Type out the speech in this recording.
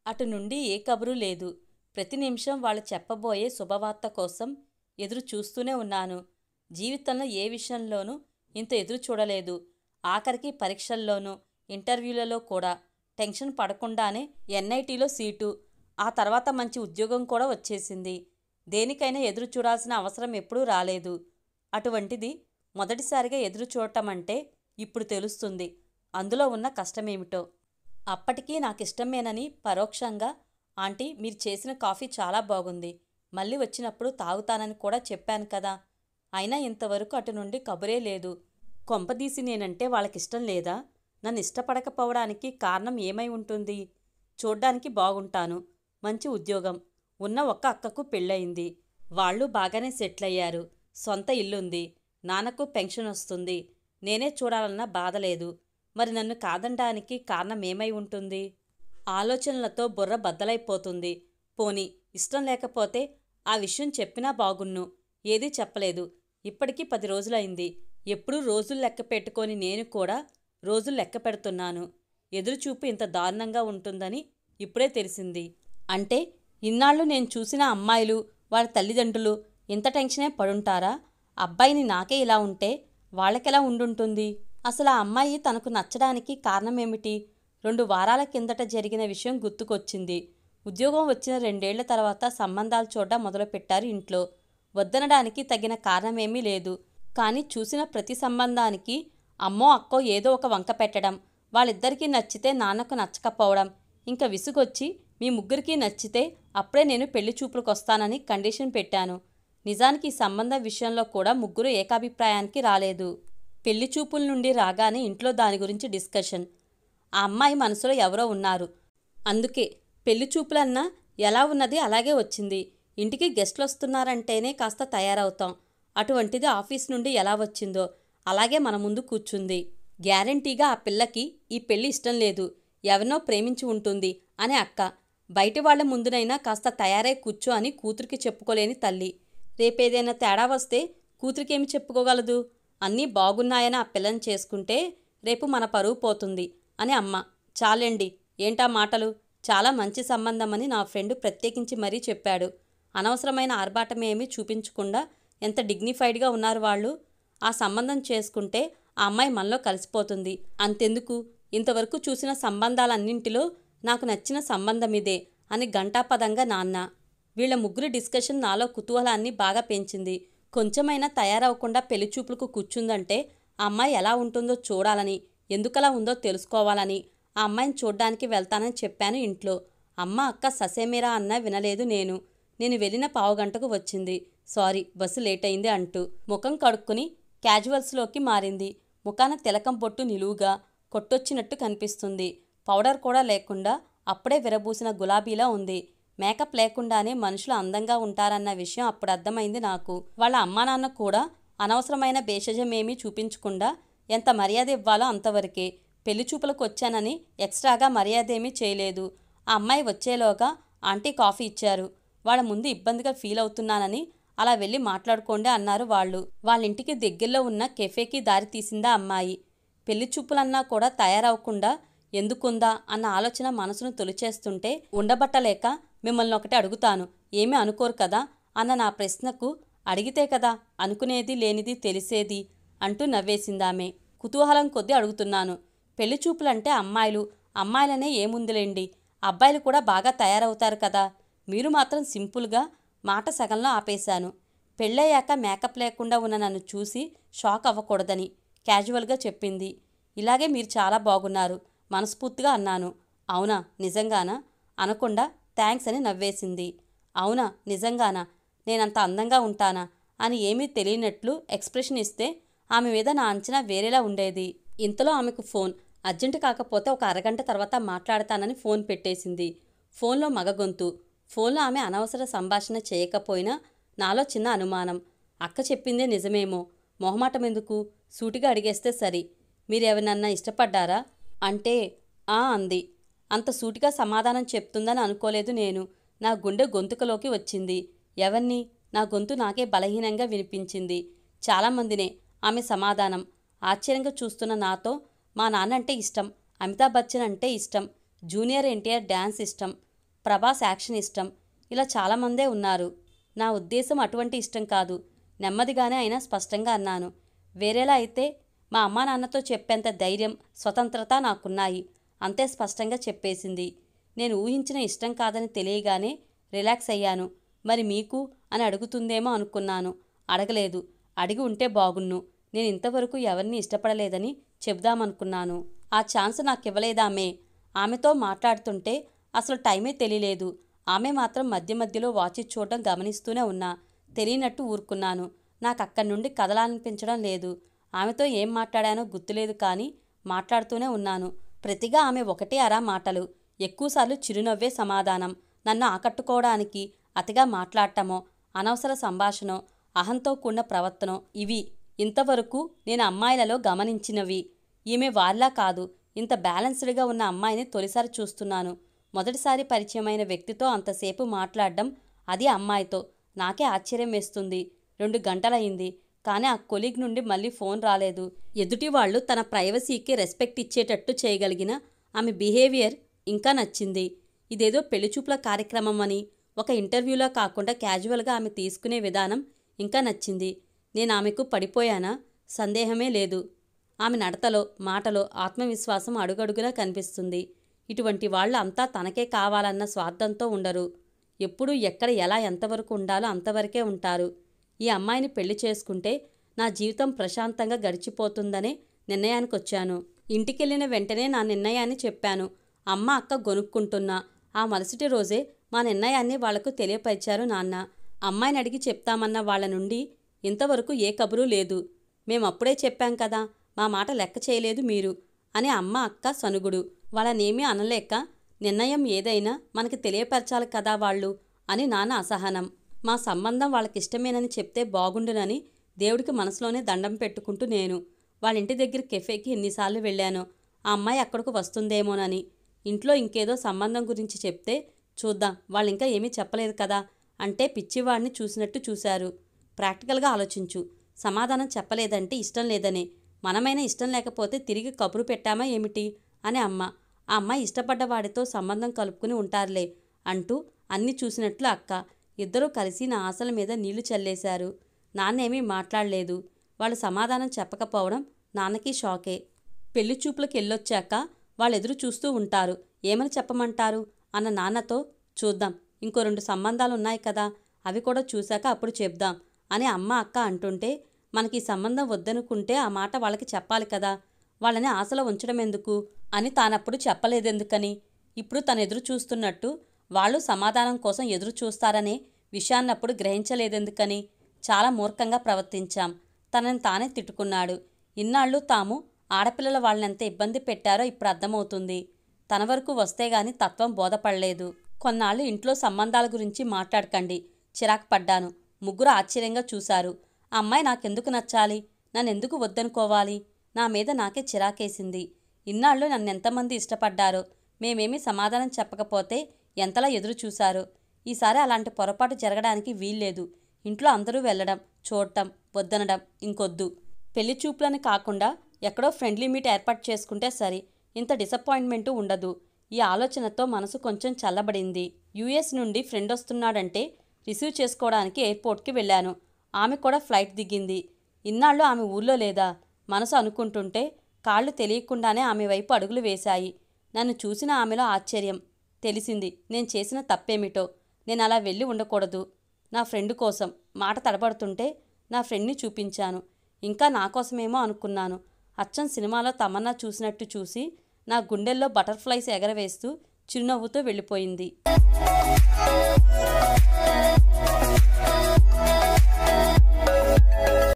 అటు నుండి ఏ కబురు లేదు. ప్రతి నిమిషం వాళ్ళు చెప్పబోయే శుభవార్త కోసం ఎదురు చూస్తూనే ఉన్నాను. జీవితంలో ఏ విషయంలోనూ ఇంత ఎదురు చూడలేదు. ఆఖరికి పరీక్షల్లోనూ, ఇంటర్వ్యూలలో కూడా టెన్షన్ పడకుండానే ఎన్ఐటీలో సీటు, ఆ తర్వాత మంచి ఉద్యోగం కూడా వచ్చేసింది. దేనికైనా ఎదురు చూడాల్సిన అవసరం ఎప్పుడూ రాలేదు. అటువంటిది మొదటిసారిగా ఎదురు చూడటం అంటే ఇప్పుడు తెలుస్తుంది అందులో ఉన్న కష్టమేమిటో. అప్పటికీ నాకిష్టమేనని పరోక్షంగా, ఆంటీ మీరు చేసిన కాఫీ చాలా బాగుంది, మళ్ళీ వచ్చినప్పుడు తాగుతానని కూడా చెప్పాను కదా. అయినా ఇంతవరకు అటు నుండి కబురే లేదు. కొంపదీసి నేనంటే వాళ్ళకిష్టం లేదా? నన్ను ఇష్టపడకపోవడానికి కారణం ఏమై ఉంటుంది? చూడ్డానికి బాగుంటాను, మంచి ఉద్యోగం, ఉన్న ఒక్క అక్కకు పెళ్ళయింది, వాళ్ళు బాగానే సెటిల్ అయ్యారు, సొంత ఇల్లుంది, నాన్నకు పెన్షన్ వస్తుంది, నేనే చూడాలన్న బాధ లేదు. మరి నన్ను కాదనడానికి కారణం ఏమై ఉంటుంది? ఆలోచనలతో బుర్ర బద్దలైపోతుంది. పోనీ ఇష్టం లేకపోతే ఆ విషయం చెప్పినా బాగున్ను. ఏదీ చెప్పలేదు. ఇప్పటికీ 10 రోజులైంది. ఎప్పుడూ రోజులు లెక్క పెట్టుకొని నేను కూడా రోజులు లెక్క పెడుతున్నాను. ఎదురుచూపు ఇంత దారుణంగా ఉంటుందని ఇప్పుడే తెలిసింది. అంటే ఇన్నాళ్ళు నేను చూసిన అమ్మాయిలు, వాళ్ళ తల్లిదండ్రులు ఇంత టెన్షనే పడుంటారా? అబ్బాయిని నాకే ఇలా ఉంటే వాళ్ళకెలా ఉండుంటుంది? అసలు ఆ అమ్మాయి తనకు నచ్చడానికి కారణమేమిటి? 2 వారాల కిందట జరిగిన విషయం గుర్తుకొచ్చింది. ఉద్యోగం వచ్చిన 2 ఏళ్ల తర్వాత సంబంధాలు చూడడం మొదలుపెట్టారు ఇంట్లో. వద్దనడానికి తగిన కారణమేమీ లేదు. కానీ చూసిన ప్రతి సంబంధానికి అమ్మో అక్కో ఏదో ఒక వంక పెట్టడం, వాళ్ళిద్దరికీ నచ్చితే నాన్నకు నచ్చకపోవడం, ఇంకా విసుగొచ్చి మీ ముగ్గురికి నచ్చితే అప్పుడే నేను పెళ్లి చూపులకొస్తానని కండిషన్ పెట్టాను. నిజానికి ఈ సంబంధం విషయంలో కూడా ముగ్గురు ఏకాభిప్రాయానికి రాలేదు. పెళ్లి చూపుల నుండి రాగానే ఇంట్లో దాని గురించి డిస్కషన్. ఆ అమ్మాయి మనసులో ఎవరో ఉన్నారు. అందుకే పెళ్లి చూపులన్నా ఎలా ఉన్నది అలాగే వచ్చింది. ఇంటికి గెస్ట్లు వస్తున్నారంటేనే కాస్త తయారవుతాం. అటువంటిది ఆఫీస్ నుండి ఎలా వచ్చిందో అలాగే మన ముందు కూర్చుంది. గ్యారంటీగా ఆ పిల్లకి ఈ పెళ్లి ఇష్టం లేదు, ఎవరినో ప్రేమించి ఉంటుంది అని అక్క. బయటి వాళ్ల ముందునైనా కాస్త తయారై కూర్చో అని కూతురికి చెప్పుకోలేని తల్లి. రేపేదైనా తేడా వస్తే కూతురికేమి చెప్పుకోగలదు? అన్నీ బాగున్నాయని ఆ పిల్లని చేసుకుంటే రేపు మన పరువు పోతుంది అని అమ్మ. చాలండి, ఏంటా మాటలు? చాలా మంచి సంబంధమని నా ఫ్రెండ్ ప్రత్యేకించి మరీ చెప్పాడు. అనవసరమైన ఆర్భాటమేమీ చూపించకుండా ఎంత డిగ్నిఫైడ్గా ఉన్నారు వాళ్ళు. ఆ సంబంధం చేసుకుంటే ఆ అమ్మాయి మనలో కలిసిపోతుంది. అంతెందుకు, ఇంతవరకు చూసిన సంబంధాలన్నింటిలో నాకు నచ్చిన సంబంధమిదే అని ఘంటాపదంగా నాన్న. వీళ్ల ముగ్గురి డిస్కషన్ నాలో కుతూహలాన్ని బాగా పెంచింది. కొంచెమైనా తయారవకుండా పెళ్లిచూపులకు కూర్చుందంటే ఆ అమ్మాయి ఎలా ఉంటుందో చూడాలని, ఎందుకలా ఉందో తెలుసుకోవాలని ఆ అమ్మాయిని చూడ్డానికి వెళ్తానని చెప్పాను ఇంట్లో. అమ్మ అక్క ససేమిరా అన్నా వినలేదు. నేను వెళ్ళిన పావుగంటకు వచ్చింది. సారీ బస్సు లేట్ అయింది అంటూ ముఖం కడుక్కుని క్యాజువల్స్లోకి మారింది. ముఖాన తిలకం బొట్టు నిలువుగా కొట్టొచ్చినట్టు కనిపిస్తుంది. పౌడర్ కూడా లేకుండా అప్పుడే విరబూసిన గులాబీలా ఉంది. మేకప్ లేకుండానే మనుషులు అందంగా ఉంటారన్న విషయం అప్పుడు అర్థమైంది నాకు. వాళ్ళ అమ్మానాన్న కూడా అనవసరమైన భేషజమేమీ చూపించకుండా ఎంత మర్యాద ఇవ్వాలో అంతవరకే. పెళ్లిచూపులకు వచ్చానని ఎక్స్ట్రాగా మర్యాదేమీ చేయలేదు. ఆ అమ్మాయి వచ్చేలోగా ఆంటీ కాఫీ ఇచ్చారు. వాళ్ళ ముందు ఇబ్బందిగా ఫీల్ అవుతున్నానని అలా వెళ్ళి మాట్లాడుకోండి అన్నారు వాళ్ళు. వాళ్ళింటికి దగ్గరలో ఉన్న కెఫేకి దారి తీసిందా అమ్మాయి. పెళ్లిచూపులన్నా కూడా తయారవకుండా ఎందుకుందా అన్న ఆలోచన మనసును తొలిచేస్తుంటే ఉండబట్టలేక మిమ్మల్ని ఒకటి అడుగుతాను, ఏమీ అనుకోరు కదా అన్న నా ప్రశ్నకు అడిగితే కదా అనుకునేది లేనిది తెలిసేది అంటూ నవ్వేసిందామె. కుతూహలం కొద్దీ అడుగుతున్నాను. పెళ్లిచూపులంటే అమ్మాయిలనే ఏముందిలేండి, అబ్బాయిలు కూడా బాగా తయారవుతారు కదా. మీరు మాత్రం సింపుల్గా మాట సగంలో ఆపేశాను. పెళ్ళయ్యాక మేకప్ లేకుండా ఉన్న నన్ను చూసి షాక్ అవ్వకూడదని క్యాజువల్గా చెప్పింది. ఇలాగే మీరు చాలా బాగున్నారు మనస్ఫూర్తిగా అన్నాను. అవునా, నిజంగానా అనకుండా థ్యాంక్స్ అని నవ్వేసింది. అవునా, నిజంగానా, నేనంత అందంగా ఉంటానా అని ఏమీ తెలియనట్లు ఎక్స్ప్రెషన్ ఇస్తే ఆమె మీద నా అంచనా వేరేలా ఉండేది. ఇంతలో ఆమెకు ఫోన్. అర్జెంటు కాకపోతే ఒక అరగంట తర్వాత మాట్లాడతానని ఫోన్ పెట్టేసింది. ఫోన్లో మగ గొంతు. ఫోన్లో ఆమె అనవసర సంభాషణ చేయకపోయినా నాలో చిన్న అనుమానం. అక్క చెప్పిందే నిజమేమో. మొహమాటమెందుకు, సూటిగా అడిగేస్తే సరి. మీరెవరినన్నా ఇష్టపడ్డారా అంటే అంది. అంత సూటిగా సమాధానం చెప్తుందని అనుకోలేదు నేను. నా గుండె గొంతుకలోకి వచ్చింది. ఎవరిని? నా గొంతు నాకే బలహీనంగా వినిపించింది. చాలామందినే ఆమె సమాధానం. ఆశ్చర్యంగా చూస్తున్న నాతో మా నాన్నంటే ఇష్టం, అమితాబ్ బచ్చన్ అంటే ఇష్టం, జూనియర్ ఎన్టీఆర్ డ్యాన్స్ ఇష్టం, ప్రభాస్ యాక్షన్ ఇష్టం. ఇలా చాలామందే ఉన్నారు. నా ఉద్దేశం అటువంటి ఇష్టం కాదు. నెమ్మదిగానే అయినా స్పష్టంగా అన్నాను. వేరేలా అయితే మా అమ్మా నాన్నతో చెప్పేంత ధైర్యం, స్వతంత్రత నాకున్నాయి. అంతే స్పష్టంగా చెప్పేసింది. నేను ఊహించిన ఇష్టం కాదని తెలియగానే రిలాక్స్ అయ్యాను. మరి మీకు అని అడుగుతుందేమో అనుకున్నాను. అడగలేదు. అడిగి ఉంటే బాగున్ను. నేను ఇంతవరకు ఎవరిని ఇష్టపడలేదని చెబుదామనుకున్నాను. ఆ ఛాన్స్ నాకివ్వలేదామే. ఆమెతో మాట్లాడుతుంటే అసలు టైమే తెలియలేదు. ఆమె మాత్రం మధ్య మధ్యలో వాచి చూడడం గమనిస్తూనే ఉన్నా. తెలియనట్టు ఊరుకున్నాను. నాకు అక్కడి నుండి కదలాలనిపించడం లేదు. ఆమెతో ఏం మాట్లాడానో గుర్తులేదు కానీ మాట్లాడుతూనే ఉన్నాను. ప్రతిగా ఆమె ఒకటే అరా మాటలు. ఎక్కువసార్లు చిరునవ్వే సమాధానం. నన్ను ఆకట్టుకోవడానికి అతిగా మాట్లాడటమో, అనవసర సంభాషణో, అహంతో కూడిన ప్రవర్తనో ఇవి ఇంతవరకు నేను అమ్మాయిలలో గమనించినవి. ఈమె వాళ్ళ కాదు. ఇంత బ్యాలెన్స్డ్గా ఉన్న అమ్మాయిని తొలిసారి చూస్తున్నాను. మొదటిసారి పరిచయమైన వ్యక్తితో అంతసేపు మాట్లాడడం, అది అమ్మాయితో. నాకే ఆశ్చర్యం వేస్తుంది. 2 గంటలయింది. కానీ ఆ కొలీగ్ నుండి మళ్ళీ ఫోన్ రాలేదు. ఎదుటి వాళ్ళు తన ప్రైవసీకి రెస్పెక్ట్ ఇచ్చేటట్టు చేయగలిగిన ఆమె బిహేవియర్ ఇంకా నచ్చింది. ఇదేదో పెళ్లిచూపుల కార్యక్రమం అని, ఒక ఇంటర్వ్యూలా కాకుండా క్యాజువల్గా ఆమె తీసుకునే విధానం ఇంకా నచ్చింది. నేను ఆమెకు పడిపోయానా? సందేహమే లేదు. ఆమె నడతలో, మాటలో ఆత్మవిశ్వాసం అడుగడుగునా కనిపిస్తుంది. ఇటువంటి వాళ్ళు అంతా తనకే కావాలన్న స్వార్థంతో ఉండరు. ఎప్పుడు ఎక్కడ ఎలా ఎంతవరకు ఉండాలో అంతవరకే ఉంటారు. ఈ అమ్మాయిని పెళ్లి చేసుకుంటే నా జీవితం ప్రశాంతంగా గడిచిపోతుందనే నిర్ణయానికొచ్చాను. ఇంటికెళ్ళిన వెంటనే నా నిర్ణయాన్ని చెప్పాను. అమ్మ అక్క గొనుక్కుంటున్నా. ఆ మరుసటి రోజే మా నిర్ణయాన్ని వాళ్లకు తెలియపరిచారు నాన్న. అమ్మాయిని అడిగి చెప్తామన్న వాళ్ల నుండి ఇంతవరకు ఏ కబురూ లేదు. మేమప్పుడే చెప్పాం కదా, మా మాట లెక్క చేయలేదు మీరు అని అమ్మ అక్క సనుగుడు. వాళ్ళనేమీ అనలేక నిర్ణయం ఏదైనా మనకి తెలియపరచాలి కదా వాళ్ళు అని నాన్న అసహనం. మా సంబంధం వాళ్ళకిష్టమేనని చెప్తే బాగుండునని దేవుడికి మనసులోనే దండం పెట్టుకుంటూ నేను వాళ్ళింటి దగ్గర కెఫేకి ఎన్నిసార్లు వెళ్ళానో ఆ అమ్మాయి అక్కడకు వస్తుందేమోనని. ఇంట్లో ఇంకేదో సంబంధం గురించి చెప్తే చూద్దాం, వాళ్ళింకా ఏమీ చెప్పలేదు కదా అంటే పిచ్చివాడిని చూసినట్టు చూశారు. ప్రాక్టికల్గా ఆలోచించు. సమాధానం చెప్పలేదంటే ఇష్టం లేదనే. మనమైనా ఇష్టం లేకపోతే తిరిగి కబురు పెట్టామా ఏమిటి అని అమ్మ. ఆ అమ్మాయి ఇష్టపడ్డవాడితో సంబంధం కలుపుకుని ఉంటారులే అంటూ అన్నీ చూసినట్లు అక్క. ఇద్దరూ కలిసి నా ఆశల మీద నీళ్లు చల్లేశారు. నాన్నేమీ మాట్లాడలేదు. వాళ్ళు సమాధానం చెప్పకపోవడం నాన్నకి షాకే. పెళ్లి చూపులకు వెళ్ళొచ్చాక వాళ్ళెదురు చూస్తూ ఉంటారు. ఏమని చెప్పమంటారు అన్న నాన్నతో చూద్దాం, ఇంకో 2 సంబంధాలున్నాయి కదా, అవి కూడా చూశాక అప్పుడు చెప్దాం అని అమ్మ అక్క అంటుంటే మనకి సంబంధం వద్దనుకుంటే ఆ మాట వాళ్ళకి చెప్పాలి కదా, వాళ్ళని ఆశలో ఉంచడం ఎందుకు అని తానప్పుడు చెప్పలేదెందుకని. ఇప్పుడు తను ఎదురు చూస్తున్నట్టు వాళ్ళు సమాధానం కోసం ఎదురు చూస్తారనే విషయాన్నప్పుడు గ్రహించలేదెందుకని. చాలా మూర్ఖంగా ప్రవర్తించాం. తనని తానే తిట్టుకున్నాడు. ఇన్నాళ్ళు తాము ఆడపిల్లల వాళ్ళనెంత ఇబ్బంది పెట్టారో ఇప్పుడు అర్థమవుతుంది. తన వరకు వస్తే గాని తత్వం బోధపడలేదు. కొన్నాళ్ళు ఇంట్లో సంబంధాల గురించి మాట్లాడకండి. చిరాకు పడ్డాను. ముగ్గురు ఆశ్చర్యంగా చూశారు. ఆ అమ్మాయి నాకెందుకు నచ్చాలి, నన్నెందుకు వద్దనుకోవాలి? నా మీద నాకే చిరాకేసింది. ఇన్నాళ్ళు నన్నెంతమంది ఇష్టపడ్డారో, మేమేమీ సమాధానం చెప్పకపోతే ఎంతలా ఎదురు చూశారో. ఈసారి అలాంటి పొరపాటు జరగడానికి వీల్లేదు. ఇంట్లో అందరూ వెళ్ళడం, చూడటం, వద్దనడం ఇంకొద్దు. పెళ్లి చూపులని కాకుండా ఎక్కడో ఫ్రెండ్లీ మీట్ ఏర్పాటు చేసుకుంటే సరి. ఇంత డిసప్పాయింట్మెంటు ఉండదు. ఈ ఆలోచనతో మనసు కొంచెం చల్లబడింది. యూఎస్ నుండి ఫ్రెండ్ వస్తున్నాడంటే రిసీవ్ చేసుకోవడానికి ఎయిర్పోర్ట్కి వెళ్ళాను. ఆమె కూడా ఫ్లైట్ దిగింది. ఇన్నాళ్ళు ఆమె ఊళ్ళో లేదా మనసు అనుకుంటుంటే కాళ్ళు తెలియకుండానే ఆమె వైపు అడుగులు వేశాయి. నన్ను చూసిన ఆమెలో ఆశ్చర్యం. తెలిసింది నేను చేసిన తప్పేమిటో. నేను అలా వెళ్ళి ఉండకూడదు. నా ఫ్రెండ్ కోసం మాట తడబడుతుంటే నా ఫ్రెండ్ని చూపించాను. ఇంకా నా కోసమేమో అనుకున్నాను. అచ్చం సినిమాలో తమన్నా చూసినట్టు చూసి నా గుండెల్లో బటర్ఫ్లైస్ ఎగరవేస్తూ చిరునవ్వుతో వెళ్ళిపోయింది.